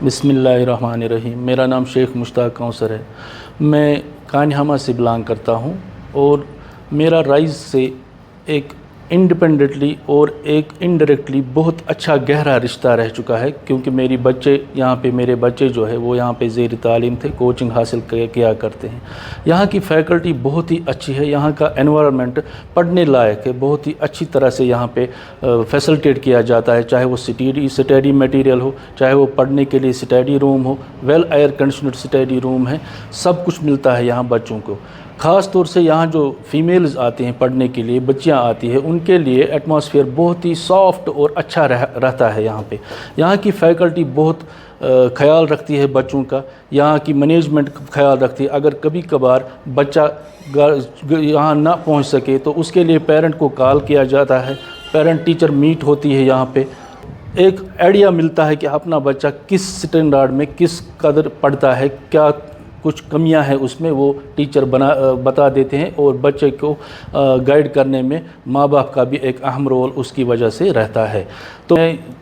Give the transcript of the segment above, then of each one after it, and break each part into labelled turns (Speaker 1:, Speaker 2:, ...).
Speaker 1: बिस्मिल्लाहिर्रहमानिर्रहीम। मेरा नाम शेख मुश्ताक कौसर है। मैं कान्हामा से बिलोंग करता हूँ और मेरा राइज़ से एक इंडिपेंडेंटली और एक इनडायरेक्टली बहुत अच्छा गहरा रिश्ता रह चुका है, क्योंकि मेरे बच्चे जो है वो यहाँ पे ज़ेर तालीम थे, कोचिंग हासिल किया करते हैं। यहाँ की फ़ैकल्टी बहुत ही अच्छी है, यहाँ का एनवायरनमेंट पढ़ने लायक है, बहुत ही अच्छी तरह से यहाँ पे फैसिलिटेट किया जाता है, चाहे वो स्टडी मटेरियल हो, चाहे वो पढ़ने के लिए स्टडी रूम हो, well air conditioned study room है, सब कुछ मिलता है यहाँ बच्चों को। ख़ास तौर से यहाँ जो फीमेल्स आती हैं पढ़ने के लिए, बच्चियाँ आती हैं, उनके लिए एटमॉस्फेयर बहुत ही सॉफ्ट और अच्छा रहता है यहाँ पे। यहाँ की फ़ैकल्टी बहुत ख्याल रखती है बच्चों का, यहाँ की मैनेजमेंट ख्याल रखती है। अगर कभी कभार बच्चा यहाँ ना पहुँच सके तो उसके लिए पेरेंट को कॉल किया जाता है, पेरेंट टीचर मीट होती है यहाँ पे। एक आइडिया मिलता है कि अपना बच्चा किस स्टैंडर्ड में किस कदर पढ़ता है, क्या कुछ कमियां हैं उसमें, वो टीचर बता देते हैं और बच्चे को गाइड करने में माँ बाप का भी एक अहम रोल उसकी वजह से रहता है। तो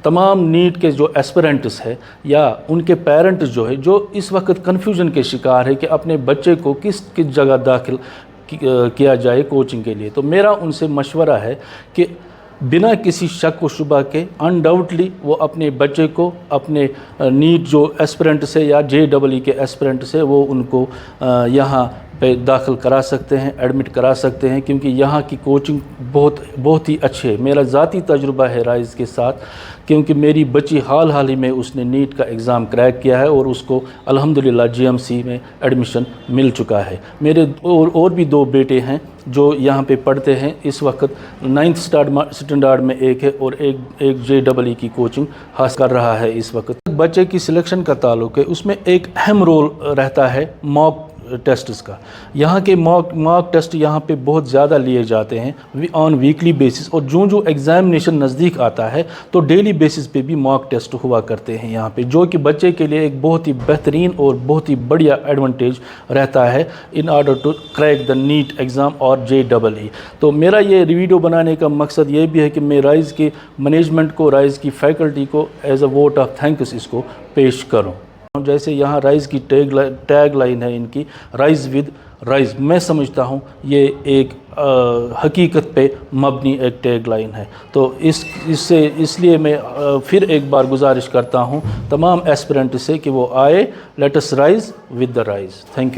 Speaker 1: तमाम नीट के जो एस्पिरेंट्स है या उनके पेरेंट्स जो है, जो इस वक्त कन्फ्यूजन के शिकार है कि अपने बच्चे को किस जगह दाखिल किया जाए कोचिंग के लिए, तो मेरा उनसे मशवरा है कि बिना किसी शक व शुबा के अनडाउटली वो अपने बच्चे को अपने नीट जो एस्पिरेंट से या JEE के एस्पिरेंट से वो उनको यहाँ पे दाखिल करा सकते हैं, एडमिट करा सकते हैं, क्योंकि यहाँ की कोचिंग बहुत ही अच्छी है। मेरा ज़ाती तजुर्बा है राइज़ के साथ, क्योंकि मेरी बच्ची हाल ही में उसने नीट का एग्ज़ाम क्रैक किया है और उसको अल्हम्दुलिल्लाह GMC में एडमिशन मिल चुका है। मेरे और भी 2 बेटे हैं जो यहाँ पे पढ़ते हैं। इस वक्त 9th स्टैंडर्ड में एक है और एक JEE की कोचिंग हासिल कर रहा है इस वक्त। बच्चे की सिलेक्शन का ताल्लुक है, उसमें एक अहम रोल रहता है मॉक टेस्ट्स का। यहाँ के मॉक टेस्ट यहाँ पे बहुत ज़्यादा लिए जाते हैं ऑन वीकली बेसिस, और जो एग्ज़ामिनेशन नज़दीक आता है तो डेली बेसिस पे भी मॉक टेस्ट हुआ करते हैं यहाँ पे, जो कि बच्चे के लिए एक बहुत ही बेहतरीन और बहुत ही बढ़िया एडवांटेज रहता है in order to crack the NEET exam और JEE। तो मेरा ये वीडियो बनाने का मकसद ये भी है कि मैं राइज़ के मैनेजमेंट को, राइज़ की फ़ैकल्टी को as a vote of thanks इसको पेश करूँ। जैसे यहाँ राइज़ की टैग लाइन है इनकी, राइज़ विद राइज़, मैं समझता हूँ ये एक हकीकत पे मबनी एक टैग लाइन है। तो इसलिए मैं फिर एक बार गुजारिश करता हूँ तमाम एस्पिरेंट से कि वो आए, let us rise with the Rise. Thank you.